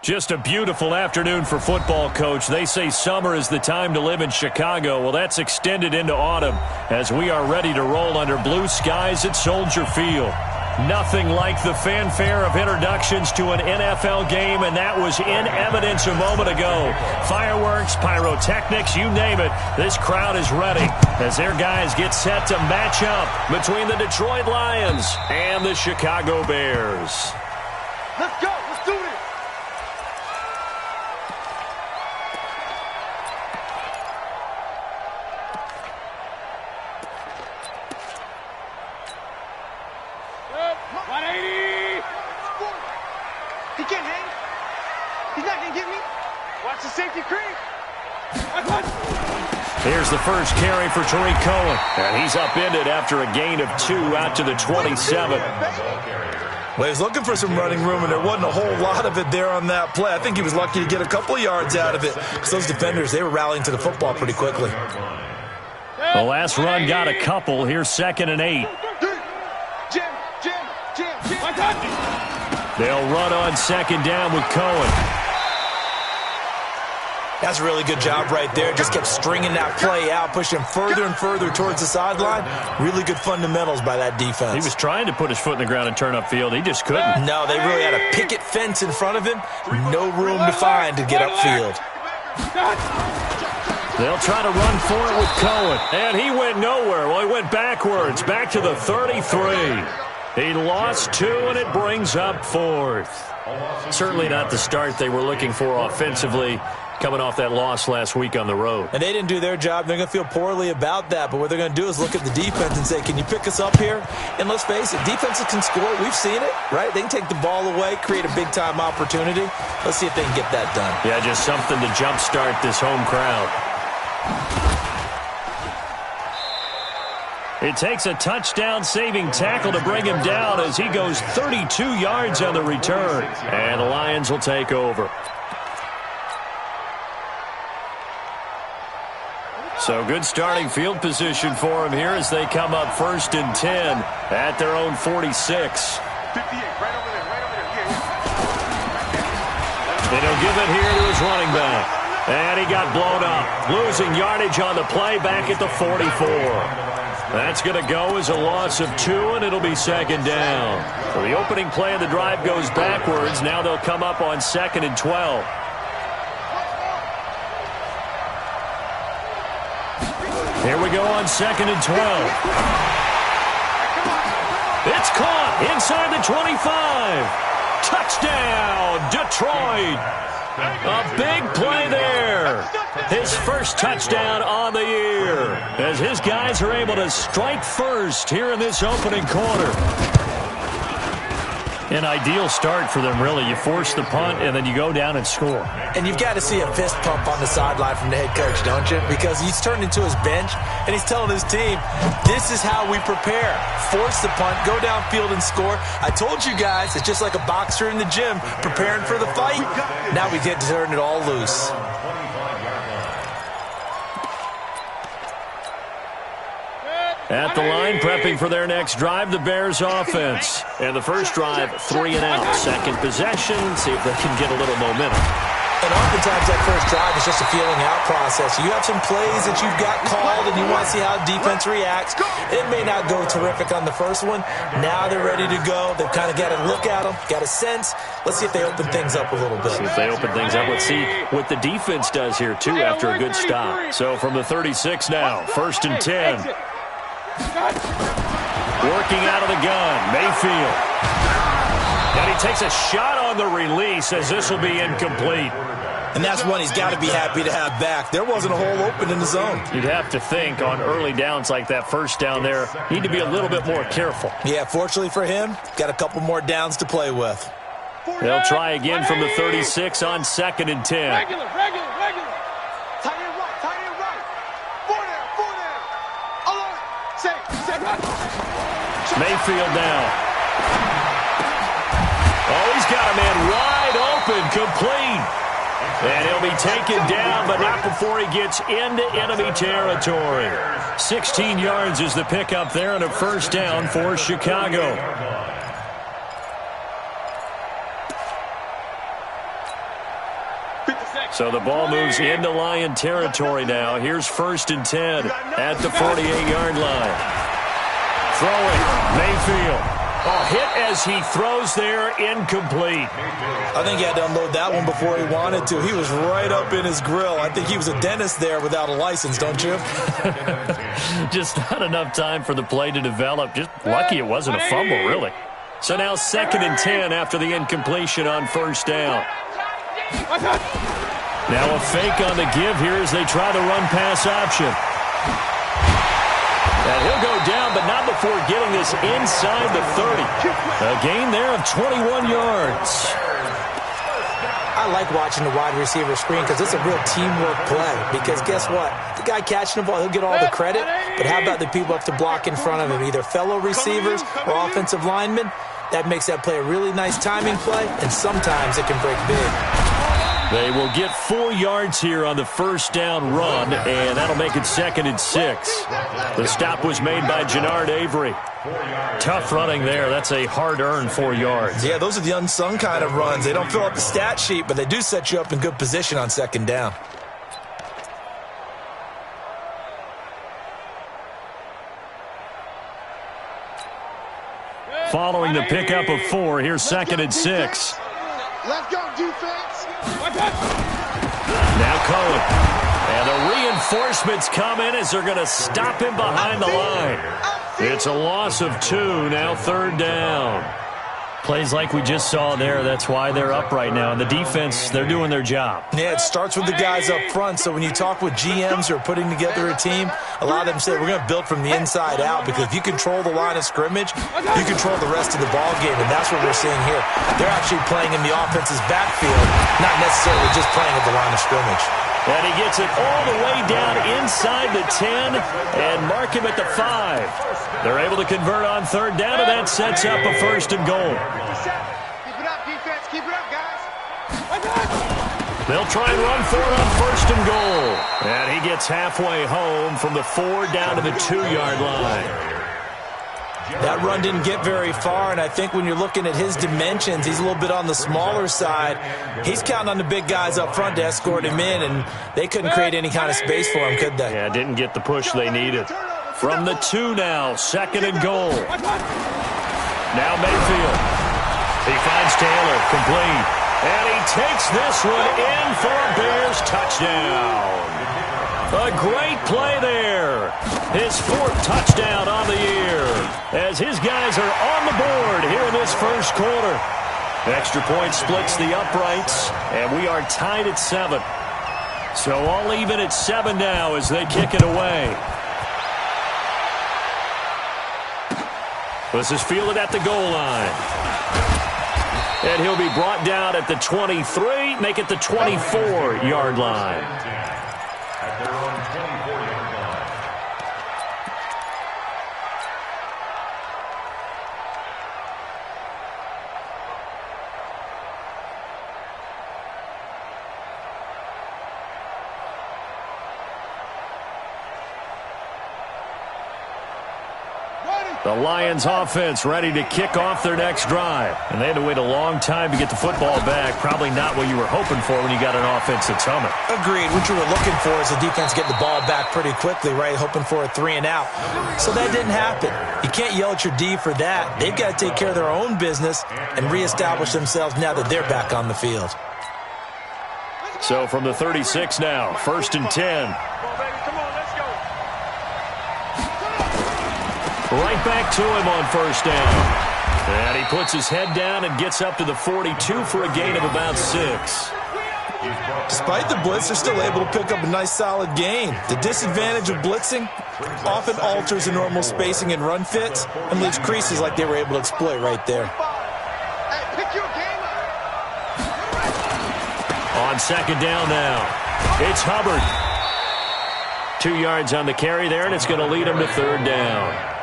Just a beautiful afternoon for football, Coach. They say summer is the time to live in Chicago. Well, that's extended into autumn as we are ready to roll under blue skies at Soldier Field. Nothing like the fanfare of introductions to an NFL game, and that was in evidence a moment ago. Fireworks, pyrotechnics, you name it. This crowd is ready as their guys get set to match up between the Detroit Lions and the Chicago Bears. Let's go. Let's do this. He can't hang. He's not going to get me. Watch the safety creep. Here's the first carry for Tariq Cohen. And he's upended after a gain of 2 out to the 27. Well, he's looking for some running room, and there wasn't a whole lot of it there on that play. I think he was lucky to get a couple of yards out of it because those defenders, they were rallying to the football pretty quickly. The last run got a couple. Here's 2nd and 8. They'll run on 2nd down with Cohen. That's a really good job right there. Just kept stringing that play out, pushing further and further towards the sideline. Really good fundamentals by that defense. He was trying to put his foot in the ground and turn upfield. He just couldn't. No, they really had a picket fence in front of him. No room to find to get upfield. They'll try to run for it with Cohen. And he went nowhere. Well, he went backwards, back to the 33. He lost 2, and it brings up 4th. Certainly not the start they were looking for offensively, coming off that loss last week on the road. And they didn't do their job. They're going to feel poorly about that. But what they're going to do is look at the defense and say, can you pick us up here? And let's face it, defenses can score. We've seen it, right? They can take the ball away, create a big-time opportunity. Let's see if they can get that done. Yeah, just something to jumpstart this home crowd. It takes a touchdown-saving tackle to bring him down as he goes 32 yards on the return. And the Lions will take over. So good starting field position for him here as they come up 1st and 10 at their own 46. 58, right over there, right over there. And he'll give it here to his running back. And he got blown up, losing yardage on the play back at the 44. That's going to go as a loss of 2, and it'll be 2nd down. So the opening play of the drive goes backwards. Now they'll come up on 2nd and 12. Here we go on 2nd and 12. It's caught inside the 25. Touchdown, Detroit. A big play there. His first touchdown on the year as his guys are able to strike first here in this opening quarter. An ideal start for them, really. You force the punt, and then you go down and score. And you've got to see a fist pump on the sideline from the head coach, don't you? Because he's turned into his bench, and he's telling his team, this is how we prepare. Force the punt, go downfield and score. I told you guys, it's just like a boxer in the gym preparing for the fight. Now we get to turn it all loose. At the line, prepping for their next drive, the Bears offense. And the first drive, 3 and out. Second possession, see if they can get a little momentum. And oftentimes that first drive is just a feeling out process. You have some plays that you've got called and you want to see how defense reacts. It may not go terrific on the first one. Now they're ready to go. They've kind of got to look at them, got a sense. Let's see if they open things up a little bit. See if they open things up. Let's see what the defense does here, too, after a good stop. So from the 36 now, 1st and 10. Working out of the gun, Mayfield. And he takes a shot on the release as this will be incomplete. And that's one he's got to be happy to have back. There wasn't a hole open in the zone. You'd have to think on early downs like that first down there, need to be a little bire more careful. Yeah, fortunately for him, got a couple more downs to play with. They'll try again from the 36 on 2nd and 10. Regular. Tight end right. 4 down. Alert. Safe. Mayfield now. Oh, he's got a man wide open, complete. And he'll be taken down, but not before he gets into enemy territory. 16 yards is the pickup there and a first down for Chicago. So the ball moves into Lion territory now. Here's 1st and 10 at the 48-yard line. Throwing, Mayfield. Oh, hit as he throws there, incomplete. I think he had to unload that one before he wanted to. He was right up in his grill. I think he was a dentist there without a license, don't you? Just not enough time for the play to develop. Just lucky it wasn't a fumble, really. So now 2nd and 10 after the incompletion on 1st down. Now a fake on the give here as they try the run-pass option. And he'll go down, but not before getting this inside the 30. A gain there of 21 yards. I like watching the wide receiver screen because it's a real teamwork play. Because guess what? The guy catching the ball, he'll get all the credit. But how about the people up to block in front of him, either fellow receivers or offensive linemen? That makes that play a really nice timing play, and sometimes it can break big. They will get 4 yards here on the 1st down run, and that'll make it 2nd and 6. The stop was made by Jannard Avery. Tough running there. That's a hard-earned 4 yards. Yeah, those are the unsung kind of runs. They don't fill up the stat sheet, but they do set you up in good position on 2nd down. Following the pickup of 4, here's 2nd and 6. Let's go, defense. Now Cohen. And the reinforcements come in as they're going to stop him behind the line. It's a loss of 2, now 3rd down. Plays like we just saw there, that's why they're up right now. And the defense, they're doing their job. Yeah, it starts with the guys up front. So when you talk with GMs who are putting together a team, a lot of them say we're going to build from the inside out, because if you control the line of scrimmage, you control the rest of the ball game, and that's what we're seeing here. They're actually playing in the offense's backfield, not necessarily just playing at the line of scrimmage. And he gets it all the way down inside the 10 and mark him at the 5. They're able to convert on 3rd down, and that sets up a 1st and goal. Keep it up, defense. Keep it up, guys. They'll try and run for it on 1st and goal. And he gets halfway home from the 4 down to the 2-yard line. That run didn't get very far, and I think when you're looking at his dimensions, he's a little bit on the smaller side. He's counting on the big guys up front to escort him in, and they couldn't create any kind of space for him, could they? Yeah, didn't get the push they needed. From the 2 now, 2nd and goal. Now Mayfield. He finds Taylor, complete. And he takes this one in for a Bears touchdown. A great play there. His 4th touchdown on the year, as his guys are on the board here in this 1st quarter. Extra point splits the uprights, and we are tied at 7. So all even at 7 now as they kick it away. This is fielded at the goal line. And he'll be brought down at the 23, make it the 24-yard line. The Lions offense ready to kick off their next drive. And they had to wait a long time to get the football back. Probably not what you were hoping for when you got an offense that's humming. Agreed. What you were looking for is the defense get the ball back pretty quickly, right? Hoping for a 3 and out. So that didn't happen. You can't yell at your D for that. They've got to take care of their own business and reestablish themselves now that they're back on the field. So from the 36 now, 1st and 10. Right back to him on 1st down. And he puts his head down and gets up to the 42 for a gain of about 6. Despite the blitz, they're still able to pick up a nice solid gain. The disadvantage of blitzing often alters the normal spacing and run fits and leaves creases like they were able to exploit right there. On 2nd down now, it's Hubbard. 2 yards on the carry there, and it's going to lead him to 3rd down.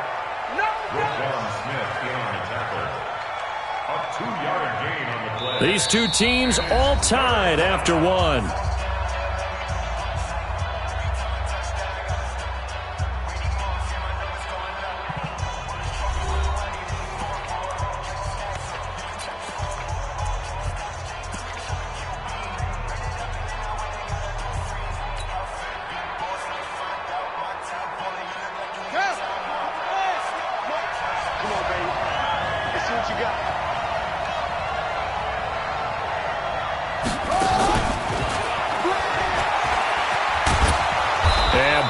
These two teams all tied after 1.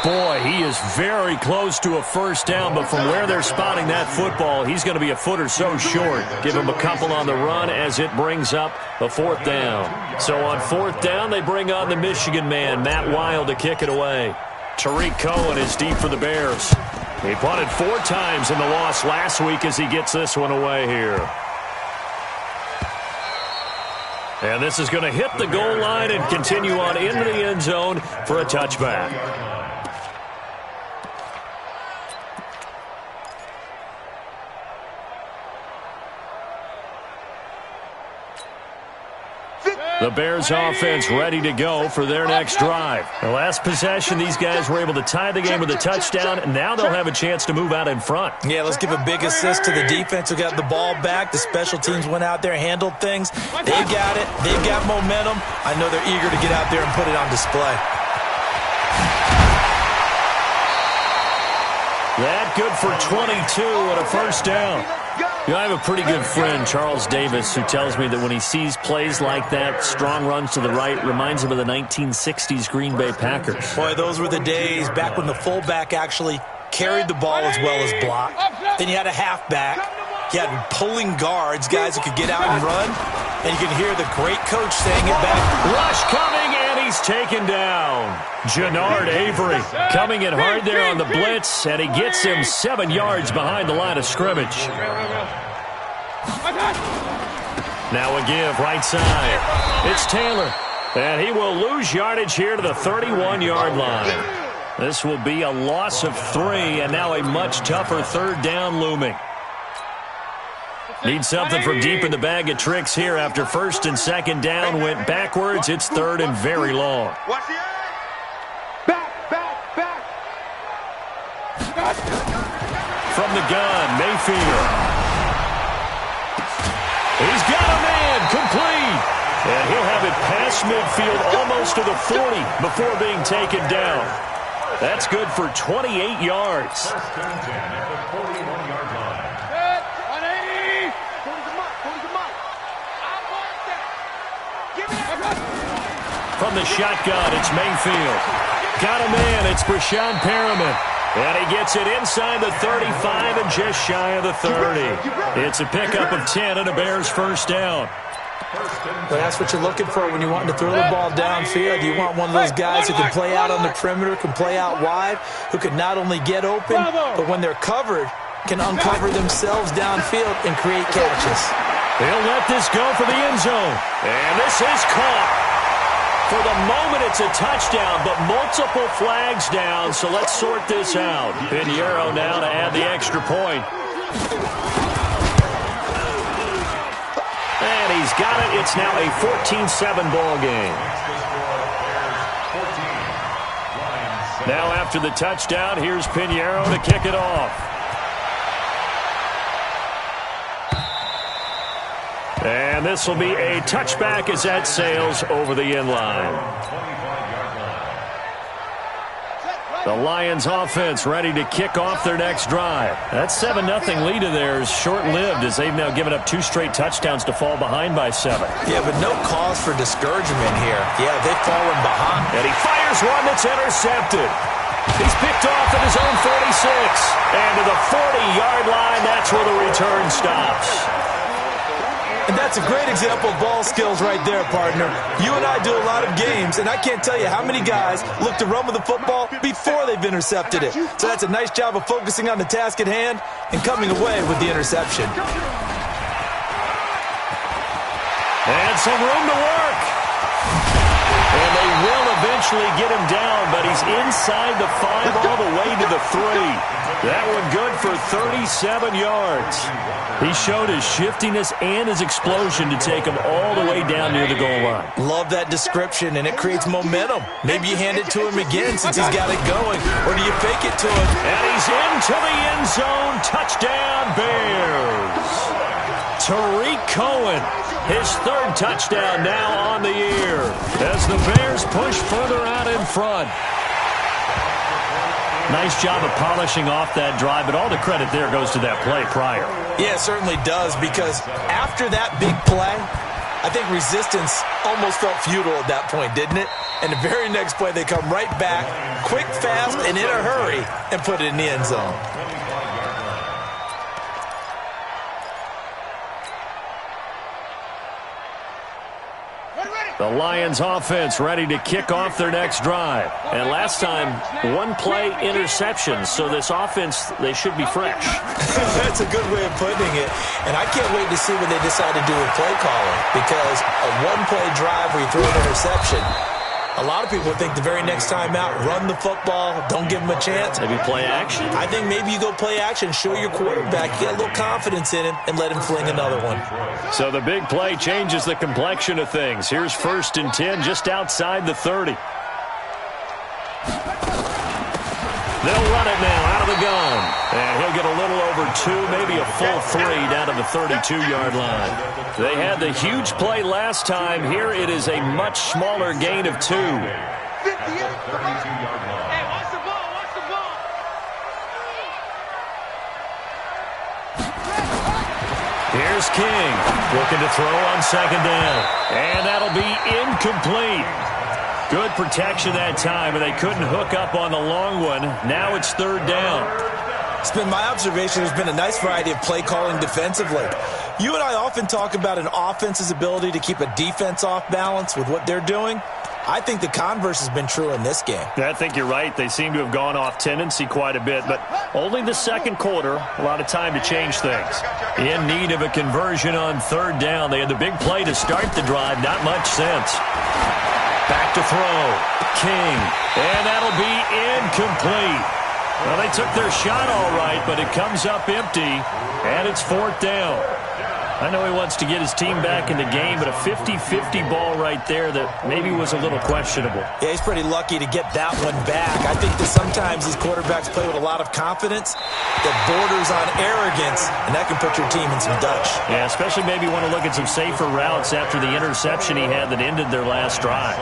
Boy, he is very close to a first down, but from where they're spotting that football, he's going to be a foot or so short. Give him a couple on the run as it brings up a fourth down. So on fourth down, they bring on the Michigan man, Matt Wild, to kick it away. Tariq Cohen is deep for the Bears. He punted 4 times in the loss last week as he gets this one away here. And this is going to hit the goal line and continue on into the end zone for a touchback. The Bears offense ready to go for their next drive. The last possession, these guys were able to tie the game with a touchdown, and now they'll have a chance to move out in front. Yeah, let's give a big assist to the defense who got the ball back. The special teams went out there, handled things. They got it. They've got momentum. I know they're eager to get out there and put it on display. That good for 22 and a first down. You know, I have a pretty good friend, Charles Davis, who tells me that when he sees plays like that, strong runs to the right, reminds him of the 1960s Green Bay Packers. Boy, those were the days back when the fullback actually carried the ball as well as blocked. Then you had a halfback. You had pulling guards, guys who could get out and run. And you can hear the great coach saying it back. Rush coming, and he's taken down. Jannard Avery coming in hard there on the blitz, and he gets him 7 yards behind the line of scrimmage. Now a give right side. It's Taylor, and he will lose yardage here to the 31-yard line. This will be a loss of 3, and now a much tougher third down looming. Need something from deep in the bag of tricks here after first and second down went backwards. It's third and very long. Back. From the gun, Mayfield. He's got a man, complete. And he'll have it past midfield almost to the 40 before being taken down. That's good for 28 yards. From the shotgun, it's Mayfield. Got a man, it's Brashon Perriman. And he gets it inside the 35 and just shy of the 30. It's a pickup of 10 and a Bears first down. Well, that's what you're looking for when you want to throw the ball downfield. You want one of those guys who can play out on the perimeter, can play out wide, who can not only get open, but when they're covered, can uncover themselves downfield and create catches. He'll let this go for the end zone. And this is caught. For the moment, it's a touchdown, but multiple flags down, so let's sort this out. Pinheiro now to add the extra point. And he's got it. It's now a 14-7 ball game. Now after the touchdown, here's Pinheiro to kick it off. And this will be a touchback as that sails over the end line. The Lions offense ready to kick off their next drive. That 7-0 lead of theirs short-lived as they've now given up 2 straight touchdowns to fall behind by 7. Yeah, but no cause for discouragement here. Yeah, they've fallen behind. And he fires one that's intercepted. He's picked off at his own 46. And to the 40-yard line, that's where the return stops. And that's a great example of ball skills right there, partner. You and I do a lot of games, and I can't tell you how many guys look to run with the football before they've intercepted it. So that's a nice job of focusing on the task at hand and coming away with the interception. And some room to work. And they will eventually get him down, but he's inside the 5 all the way to the 3. That one good for 37 yards. He showed his shiftiness and his explosion to take him all the way down near the goal line. Love that description, and it creates momentum. Maybe you hand it to him again since he's got it going, or do you fake it to him? And he's into the end zone. Touchdown, Bears. Tariq Cohen, his 3rd touchdown now on the year as the Bears push further out in front. Nice job of polishing off that drive, but all the credit there goes to that play prior. Yeah, it certainly does, because after that big play, I think resistance almost felt futile at that point, didn't it? And the very next play, they come right back quick, fast, and in a hurry and put it in the end zone. The Lions offense ready to kick off their next drive. And last time, one-play interceptions, so this offense, they should be fresh. That's a good way of putting it. And I can't wait to see what they decide to do with play calling, because a one-play drive where you throw an interception, a lot of people think the very next time out, run the football, don't give them a chance. Maybe play action? I think maybe you go play action, show your quarterback, get a little confidence in him, and let him fling another one. So the big play changes the complexion of things. Here's 1st and 10 just outside the 30. They'll run it now out of the gun. And he'll get a little over 2, maybe a full 3 down to the 32-yard line. They had the huge play last time. Here it is a much smaller gain of 2. Hey, watch the ball, watch the ball. Here's King looking to throw on 2nd down. And that'll be incomplete. Good protection that time, and they couldn't hook up on the long one. Now it's 3rd down. It's been my observation there's been a nice variety of play calling defensively. You and I often talk about an offense's ability to keep a defense off balance with what they're doing. I think the converse has been true in this game. I think you're right. They seem to have gone off tendency quite a bit, but only the 2nd quarter, a lot of time to change things. In need of a conversion on 3rd down. They had the big play to start the drive. Not much sense. Back to throw. King. And that'll be incomplete. Well, they took their shot all right, but it comes up empty, and it's 4th down. I know he wants to get his team back in the game, but a 50-50 ball right there that maybe was a little questionable. Yeah, he's pretty lucky to get that one back. I think that sometimes these quarterbacks play with a lot of confidence that borders on arrogance, and that can put your team in some Dutch. Yeah, especially maybe want to look at some safer routes after the interception he had that ended their last drive.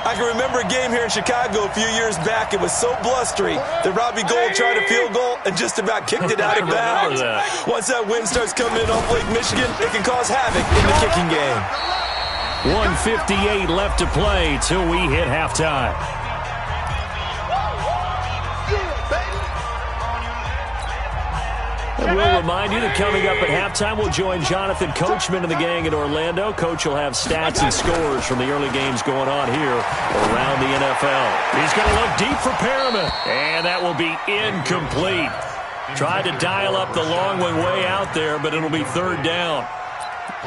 I can remember a game here in Chicago a few years back. It was so blustery that Robbie Gould tried a field goal and just about kicked it out of bounds. Once that wind starts coming in off Lake Michigan, it can cause havoc in the kicking game. 1:58 left to play till we hit halftime. And we'll remind you that coming up at halftime, we'll join Jonathan Coachman and the gang in Orlando. Coach will have stats and scores from the early games going on here around the NFL. He's going to look deep for Perriman, and that will be incomplete. Tried to dial up the long one way out there, but it'll be 3rd down.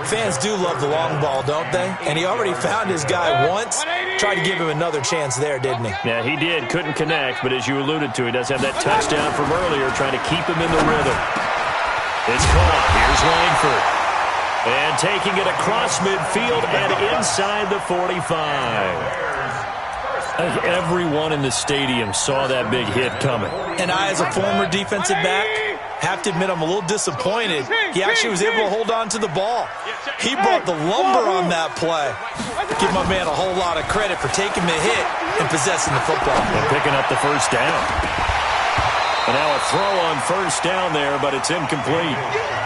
Fans do love the long ball, don't they? And he already found his guy once. Tried to give him another chance there, didn't he? Yeah, he did. Couldn't connect, but as you alluded to, he does have that touchdown from earlier, trying to keep him in the rhythm. It's caught. Here's Langford. And taking it across midfield and inside the 45. I think everyone in the stadium saw that big hit coming. And I, as a former defensive back, have to admit I'm a little disappointed. He actually was able to hold on to the ball. He brought the lumber on that play. Give my man a whole lot of credit for taking the hit and possessing the football. And picking up the 1st down. And now a throw on 1st down there, but it's incomplete.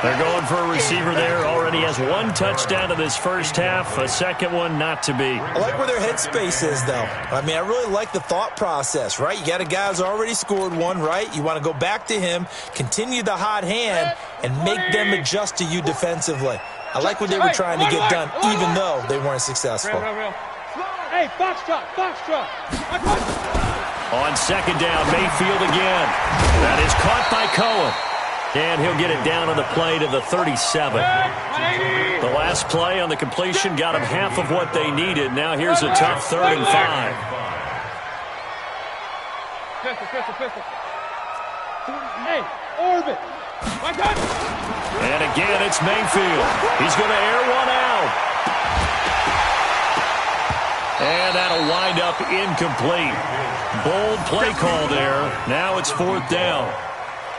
They're going for a receiver there. Already has 1 touchdown in this first half. A 2nd one not to be. I like where their headspace is, though. I mean, I really like the thought process, right? You got a guy who's already scored 1, right? You want to go back to him, continue the hot hand, and make them adjust to you defensively. I like what they were trying to get done, even though they weren't successful. Hey, foxtrot. On 2nd down, Mayfield again. That is caught by Cohen. And he'll get it down on the play to the 37. The last play on the completion got him half of what they needed. Now here's a tough 3rd and 5. Pistol. Hey, orbit. And again, it's Mayfield. He's going to air one out. And that'll wind up incomplete. Bold play call there. Now it's 4th down.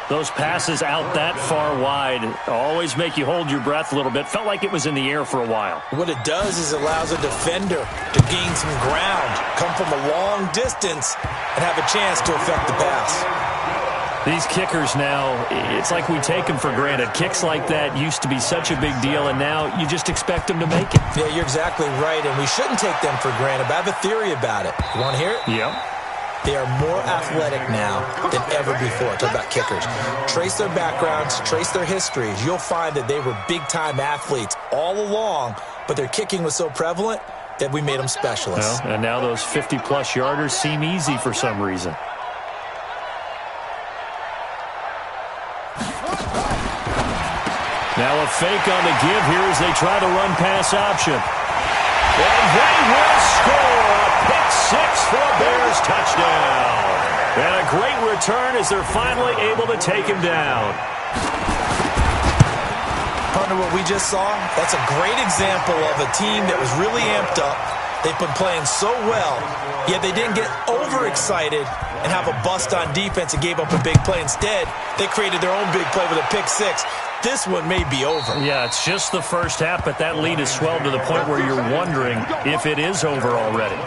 Those passes out that far wide always make you hold your breath a little bit. Felt like it was in the air for a while. What it does is it allows a defender to gain some ground, come from a long distance, and have a chance to affect the pass. These kickers now, it's like we take them for granted. Kicks like that used to be such a big deal, and now you just expect them to make it. Yeah, you're exactly right, and we shouldn't take them for granted, but I have a theory about it. You want to hear it? Yeah. They are more athletic now than ever before. Talk about kickers. Trace their backgrounds, trace their histories. You'll find that they were big-time athletes all along, but their kicking was so prevalent that we made them specialists. Well, and now those 50-plus yarders seem easy for some reason. Now a fake on the give here as they try the run-pass option. And they will score a pick-6 for a Bears touchdown. And a great return as they're finally able to take him down. Partner, what we just saw, that's a great example of a team that was really amped up. They've been playing so well, yet they didn't get overexcited and have a bust on defense and gave up a big play. Instead, they created their own big play with a pick-6. This one may be over. Yeah, it's just the first half, but that lead has swelled to the point where you're wondering if it is over already.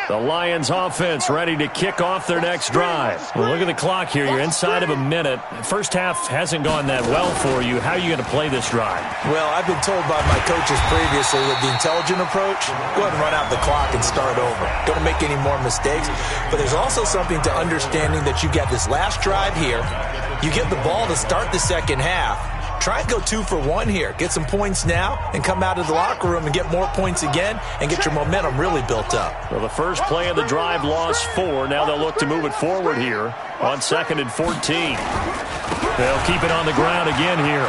The Lions offense ready to kick off their next drive. Well, look at the clock here. You're inside of a minute. First half hasn't gone that well for you. How are you going to play this drive? Well, I've been told by my coaches previously that the intelligent approach, go ahead and run out the clock and start over. Don't make any more mistakes. But there's also something to understanding that you got this last drive here. You get the ball to start the second half. Try and go 2 for 1 here. Get some points now and come out of the locker room and get more points again and get your momentum really built up. Well, the first play of the drive lost 4. Now they'll look to move it forward here on 2nd and 14. They'll keep it on the ground again here.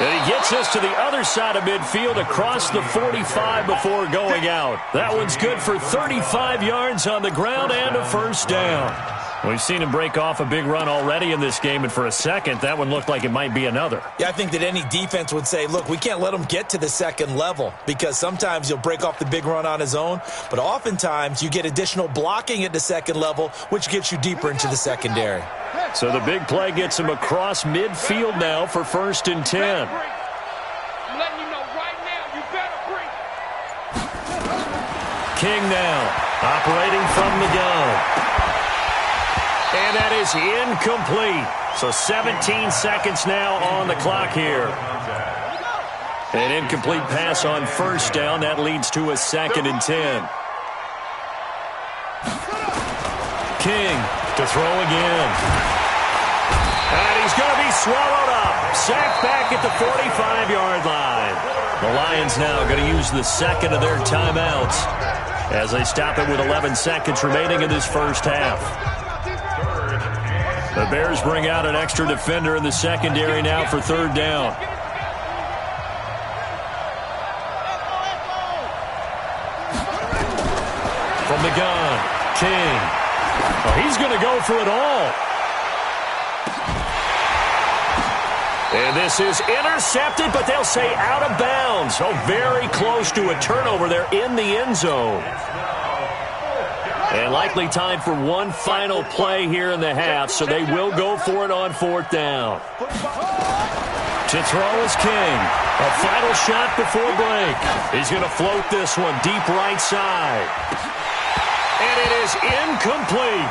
And he gets us to the other side of midfield across the 45 before going out. That one's good for 35 yards on the ground and a first down. We've seen him break off a big run already in this game, and for a second, that one looked like it might be another. Yeah, I think that any defense would say, look, we can't let him get to the second level because sometimes he'll break off the big run on his own, but oftentimes you get additional blocking at the second level, which gets you deeper into the secondary. So the big play gets him across midfield now for 1st and 10. I'm letting you know right now, you better break. King now, operating from the gun. And that is incomplete. So 17 seconds now on the clock here. An incomplete pass on first down. That leads to a 2nd and 10. King to throw again. And he's going to be swallowed up. Sacked back at the 45-yard line. The Lions now going to use the second of their timeouts as they stop it with 11 seconds remaining in this first half. The Bears bring out an extra defender in the secondary now for 3rd down. From the gun, King. Oh, he's going to go for it all. And this is intercepted, but they'll say out of bounds. Oh, very close to a turnover there in the end zone. And likely time for one final play here in the half, so they will go for it on 4th down. To throw is King. A final shot before break. He's going to float this one deep right side. And it is incomplete.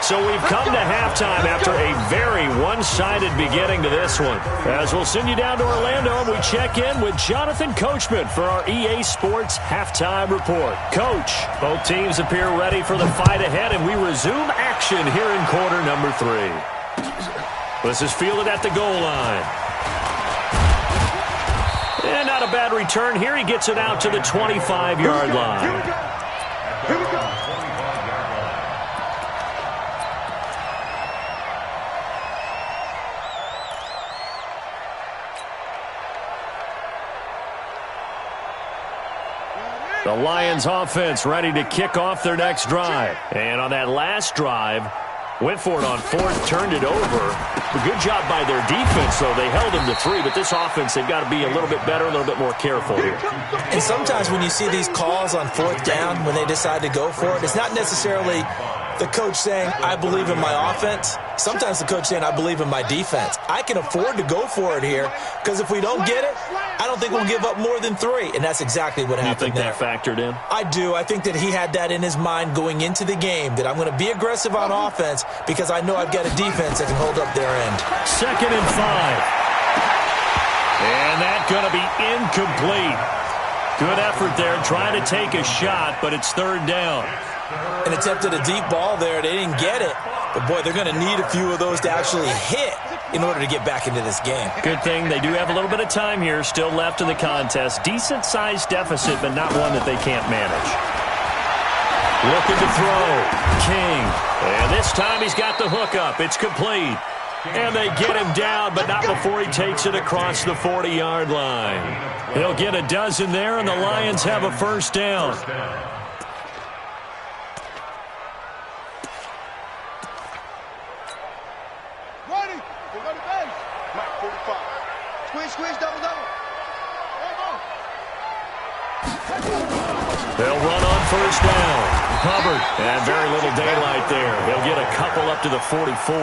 So we've come to halftime after a very one-sided beginning to this one. As we'll send you down to Orlando, and we check in with Jonathan Coachman for our EA Sports Halftime Report. Coach, both teams appear ready for the fight ahead, and we resume action here in quarter number 3. This is fielded at the goal line. And not a bad return here. He gets it out to the 25-yard line. Here we go. The Lions offense ready to kick off their next drive. And on that last drive, went for it on 4th, turned it over. A good job by their defense, though. They held them to 3, but this offense, they've got to be a little bit better, a little bit more careful here. And sometimes when you see these calls on 4th down, when they decide to go for it, it's not necessarily the coach saying, I believe in my offense. Sometimes the coach saying, I believe in my defense. I can afford to go for it here because if we don't get it, I don't think we'll give up more than 3. And that's exactly what happened there. You think that factored in? I do. I think that he had that in his mind going into the game, that I'm going to be aggressive on offense because I know I've got a defense that can hold up their end. 2nd and 5. And that's going to be incomplete. Good effort there, trying to take a shot, but it's 3rd down. An attempt at a deep ball there. They didn't get it. But, boy, they're going to need a few of those to actually hit in order to get back into this game. Good thing they do have a little bit of time here still left in the contest. Decent-sized deficit, but not one that they can't manage. Looking to throw. King. And this time he's got the hook up. It's complete. And they get him down, but not before he takes it across the 40-yard line. He'll get a dozen there, and the Lions have a 1st down. Squeeze, double. They'll run on 1st down. Hubbard, and very little daylight there. He'll get a couple up to the 44.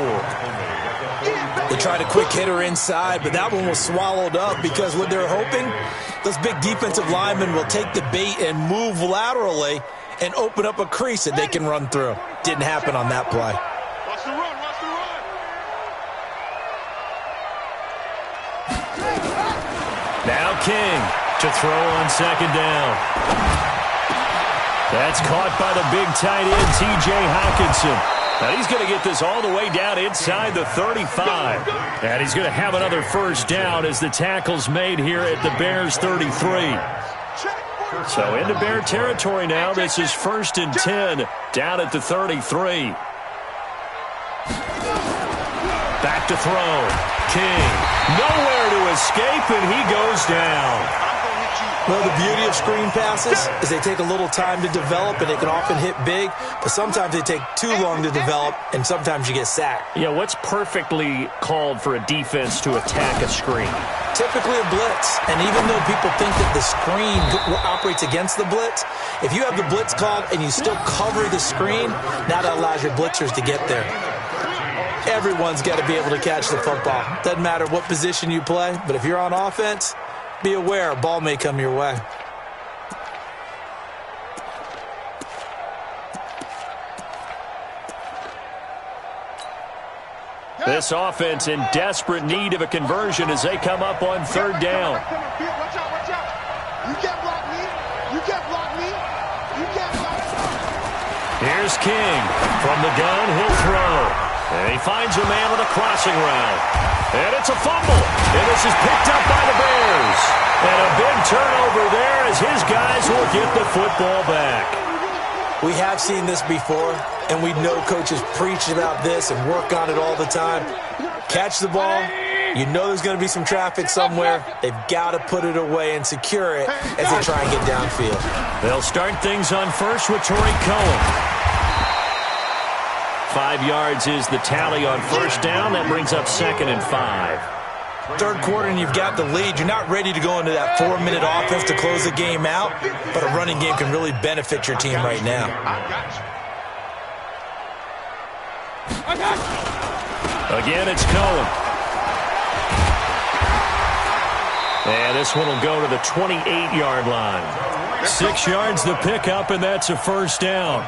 They tried a quick hitter inside, but that one was swallowed up because what they're hoping, those big defensive linemen will take the bait and move laterally and open up a crease that they can run through. Didn't happen on that play. Watch the run. Now King to throw on 2nd down. That's caught by the big tight end, T.J. Hockenson. Now he's going to get this all the way down inside the 35. And he's going to have another 1st down as the tackle's made here at the Bears' 33. So into Bear territory now. This is 1st and 10 down at the 33. Back to throw. King. Nowhere to escape, and he goes down. Well, the beauty of screen passes is they take a little time to develop, and they can often hit big, but sometimes they take too long to develop, and sometimes you get sacked. Yeah, what's perfectly called for a defense to attack a screen? Typically a blitz, and even though people think that the screen operates against the blitz, if you have the blitz called and you still cover the screen, now that allows your blitzers to get there. Everyone's got to be able to catch the football. Doesn't matter what position you play, but if you're on offense, be aware a ball may come your way. This offense in desperate need of a conversion as they come up on 3rd down. Watch out. You can't block me. Here's King. From the gun, he'll throw. And he finds a man with a crossing route. And it's a fumble. And this is picked up by the Bears. And a big turnover there as his guys will get the football back. We have seen this before, and we know coaches preach about this and work on it all the time. Catch the ball. You know there's going to be some traffic somewhere. They've got to put it away and secure it as they try and get downfield. They'll start things on 1st with Torrey Cohen. 5 yards is the tally on 1st down. That brings up 2nd and 5. 3rd quarter and you've got the lead. You're not ready to go into that 4-minute offense to close the game out, but a running game can really benefit your team right now. Again, it's Cohen. And this one will go to the 28-yard line. 6 yards the pickup, and that's a 1st down.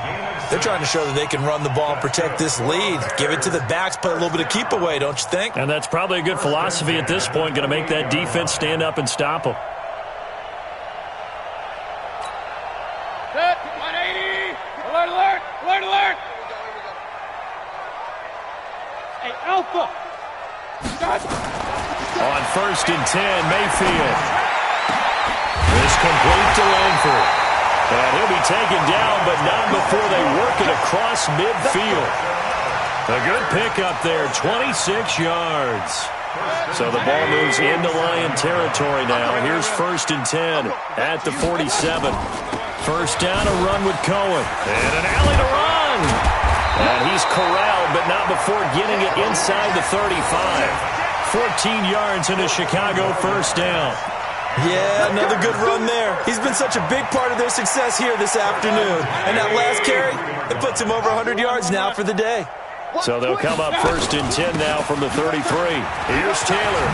They're trying to show that they can run the ball and protect this lead. Give it to the backs, play a little bit of keep away, don't you think? And that's probably a good philosophy at this point, going to make that defense stand up and stop them. Set, 180. Alert. Hey, Alpha. On 1st and 10, Mayfield. This complete to Langford. And he'll be taken down, but not before they work it across midfield. A good pickup there, 26 yards. So the ball moves into Lion territory now. Here's 1st and 10 at the 47. 1st down, a run with Cohen. And an alley to run. And he's corralled, but not before getting it inside the 35. 14 yards into Chicago 1st down. Yeah, another good run there. He's been such a big part of their success here this afternoon. And that last carry, it puts him over 100 yards now for the day. So they'll come up 1st and 10 now from the 33. Here's Taylor.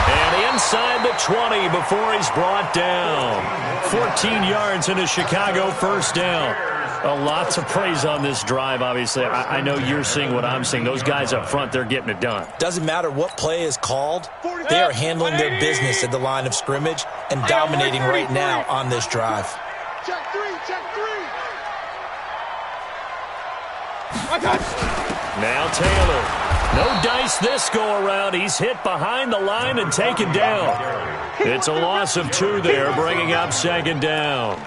And inside the 20 before he's brought down. 14 yards and a Chicago first down. A lot to praise on this drive, obviously. I know you're seeing what I'm seeing. Those guys up front, they're getting it done. Doesn't matter what play is called. They are handling their business at the line of scrimmage and dominating right now on this drive. Check three, check three. Now Taylor. No dice this go-around. He's hit behind the line and taken down. It's a loss of 2 there, bringing up 2nd down.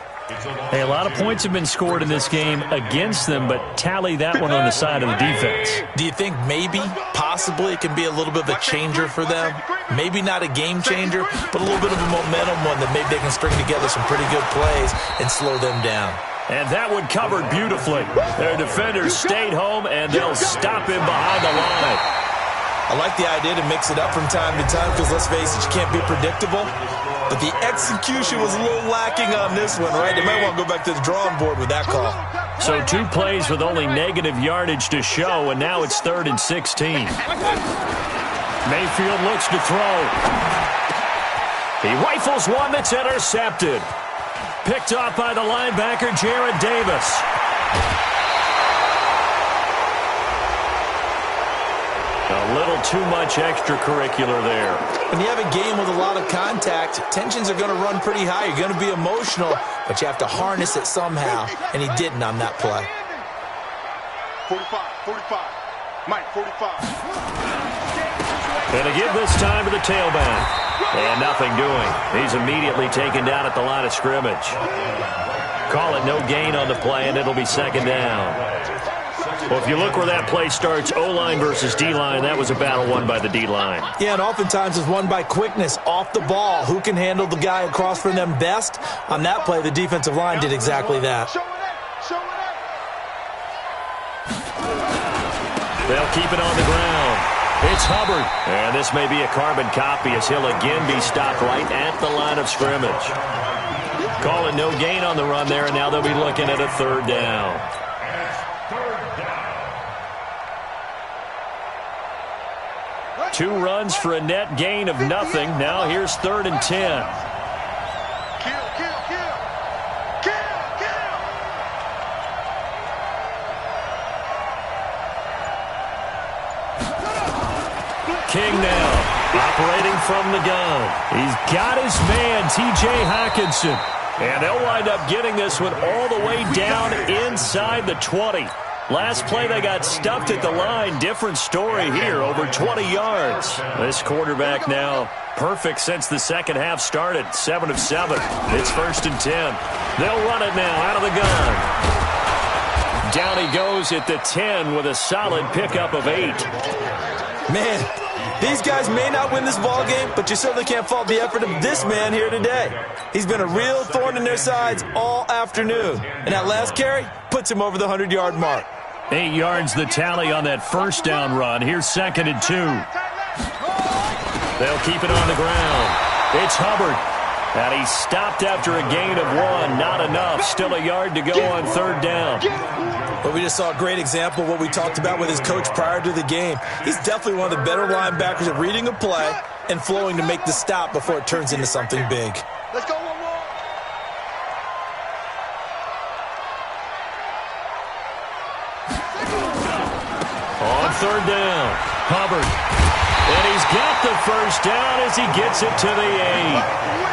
Hey, a lot of points have been scored in this game against them, but tally that one on the side of the defense. Do you think maybe, possibly, it can be a little bit of a changer for them? Maybe not a game changer, but a little bit of a momentum one that maybe they can string together some pretty good plays and slow them down. And that one covered beautifully. Their defenders stayed home, and they'll stop him behind the line. I like the idea to mix it up from time to time because, let's face it, you can't be predictable. But the execution was a little lacking on this one, right? They might want to go back to the drawing board with that call. So 2 plays with only negative yardage to show, and now it's 3rd and 16. Mayfield looks to throw. He rifles one that's intercepted. Picked off by the linebacker, Jared Davis. A little too much extracurricular there. When you have a game with a lot of contact, tensions are going to run pretty high. You're going to be emotional, but you have to harness it somehow, and he didn't on that play. 45, 45. Mike, 45. And to give this time to the tailback. And nothing doing. He's immediately taken down at the line of scrimmage. Call it no gain on the play, and it'll be 2nd down. Well, if you look where that play starts, O-line versus D-line, that was a battle won by the D-line. Yeah, and oftentimes it's won by quickness, off the ball. Who can handle the guy across from them best? On that play, the defensive line did exactly that. They'll keep it on the ground. It's Hubbard. And this may be a carbon copy as he'll again be stopped right at the line of scrimmage. Call it no gain on the run there, and now they'll be looking at a 3rd down. Two runs for a net gain of nothing. Now here's 3rd and 10. Kill, kill, kill. Kill, kill. King now, operating from the gun. He's got his man, T.J. Hockenson. And they'll wind up getting this one all the way down inside the 20. Last play, they got stuffed at the line. Different story here, over 20 yards. This quarterback now perfect since the second half started. 7 of 7. It's 1st and 10. They'll run it now out of the gun. Down he goes at the 10 with a solid pickup of 8. Man, these guys may not win this ball game, but you certainly can't fault the effort of this man here today. He's been a real thorn in their sides all afternoon. And that last carry puts him over the 100-yard mark. 8 yards the tally on that 1st down run. Here's 2nd and 2. They'll keep it on the ground. It's Hubbard. And he's stopped after a gain of 1. Not enough. Still a yard to go on 3rd down. But we just saw a great example of what we talked about with his coach prior to the game. He's definitely one of the better linebackers at reading a play and flowing to make the stop before it turns into something big. Let's go one more. On 3rd down, Hubbard. And he's got the 1st down as he gets it to the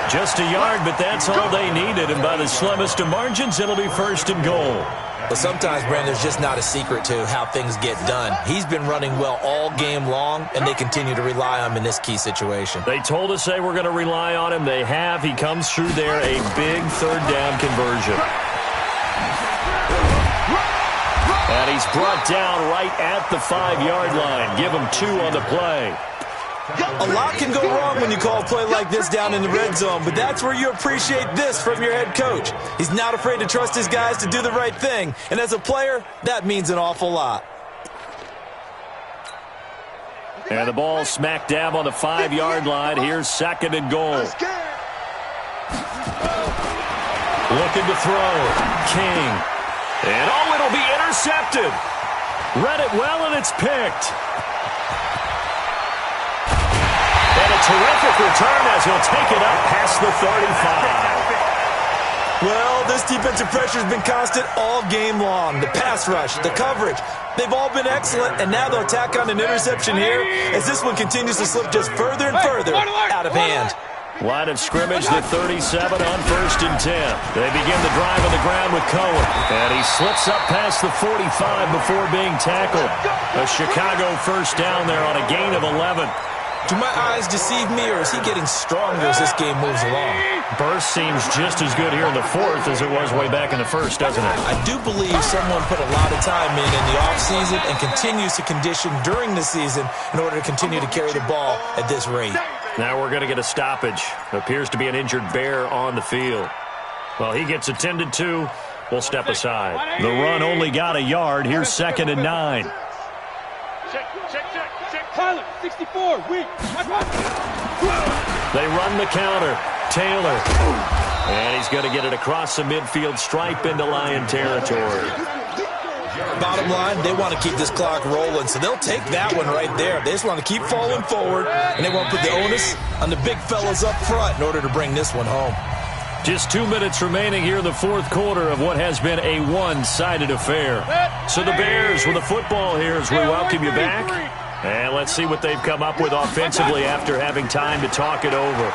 8. Just a yard, but that's all they needed. And by the slimmest of margins, it'll be 1st and goal. But sometimes, Brandon, there's just not a secret to how things get done. He's been running well all game long, and they continue to rely on him in this key situation. They told us they were going to rely on him. They have. He comes through there, a big 3rd down conversion. And he's brought down right at the 5-yard line. Give him 2 on the play. A lot can go wrong when you call a play like this down in the red zone, but that's where you appreciate this from your head coach. He's not afraid to trust his guys to do the right thing, and as a player, that means an awful lot. And the ball smack dab on the 5-yard line. Here's 2nd and goal. Looking to throw. King. And, oh, it'll be intercepted. Read it well, and it's picked. And a terrific return as he'll take it up past the 35. Well, this defensive pressure has been constant all game long. The pass rush, the coverage, they've all been excellent, and now they'll tack on an interception here as this one continues to slip just further and further out of hand. Line of scrimmage, the 37 on 1st and 10. They begin the drive on the ground with Cohen, and he slips up past the 45 before being tackled. A Chicago first down there on a gain of 11. Do my eyes deceive me, or is he getting stronger as this game moves along? Burst seems just as good here in the 4th as it was way back in the 1st, doesn't it? I do believe someone put a lot of time in the offseason and continues to condition during the season in order to continue to carry the ball at this rate. Now we're going to get a stoppage. Appears to be an injured Bear on the field. Well, he gets attended to. We'll step aside. The run only got a yard. Here's 2nd and 9. Tyler, 64, weak. They run the counter. Taylor. And he's going to get it across the midfield stripe into Lion territory. Bottom line, they want to keep this clock rolling, so they'll take that one right there. They just want to keep falling forward, and they want to put the onus on the big fellas up front in order to bring this one home. Just 2 minutes remaining here in the 4th quarter of what has been a one-sided affair. So the Bears with the football here as we welcome you back. And let's see what they've come up with offensively after having time to talk it over.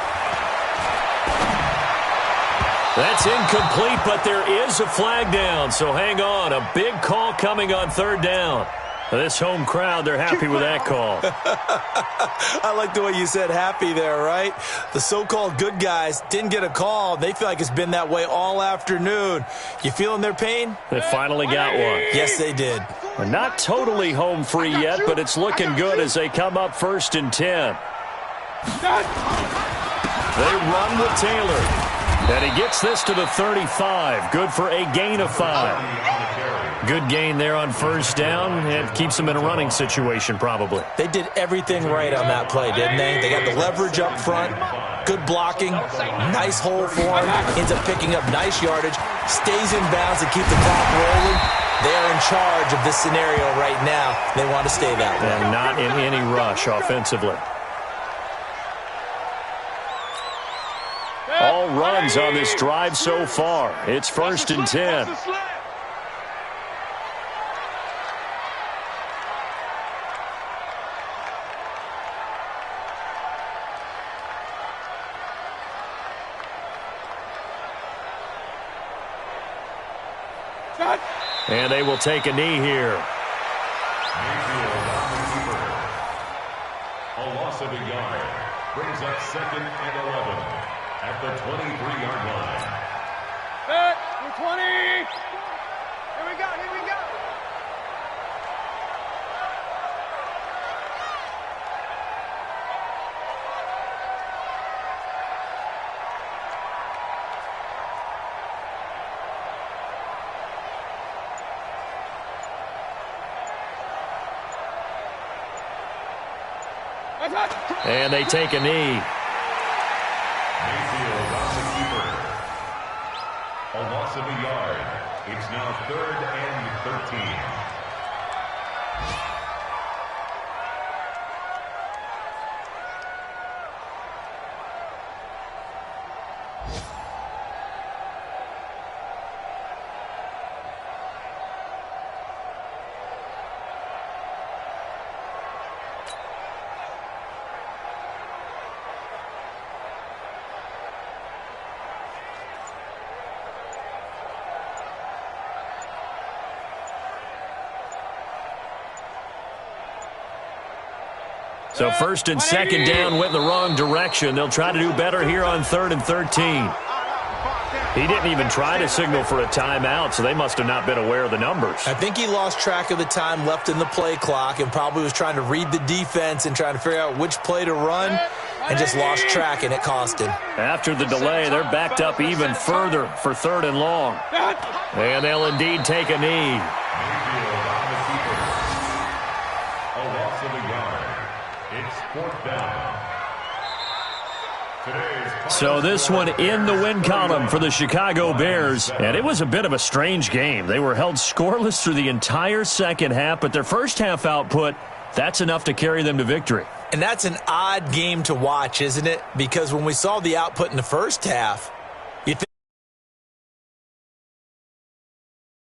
That's incomplete, but there is a flag down, so hang on. A big call coming on 3rd down. This home crowd, they're happy with that call. I like the way you said happy there, right? The so-called good guys didn't get a call. They feel like it's been that way all afternoon. You feeling their pain? They finally got one. Yes, they did. They're not totally home free yet, but it's looking good as they come up 1st and 10. They run with Taylor. And he gets this to the 35. Good for a gain of 5. Good gain there on 1st down. It keeps them in a running situation probably. They did everything right on that play, didn't they? They got the leverage up front, good blocking, nice hole for him, ends up picking up nice yardage, stays in bounds and keep the clock rolling. They are in charge of this scenario right now. They want to stay that way. And not in any rush offensively. All runs on this drive so far. It's 1st and 10. And they will take a knee here. A loss of a yard brings up 2nd and 11 at the 23-yard line. Set, 20. Here we go, here we go. And they take a knee. Mayfield on the keeper. A loss of a yard. It's now 3rd and 13. So 1st and 2nd down went in the wrong direction. They'll try to do better here on 3rd and 13. He didn't even try to signal for a timeout, so they must have not been aware of the numbers. I think he lost track of the time left in the play clock and probably was trying to read the defense and trying to figure out which play to run and just lost track, and it cost him. After the delay, they're backed up even further for 3rd and long. And they'll indeed take a knee. Mayfield on the keeper. A loss of a yard. It's 4th down. So this one in the win column for the Chicago Bears, and it was a bit of a strange game. They were held scoreless through the entire second half, but their first half output, that's enough to carry them to victory. And that's an odd game to watch, isn't it? Because when we saw the output in the first half,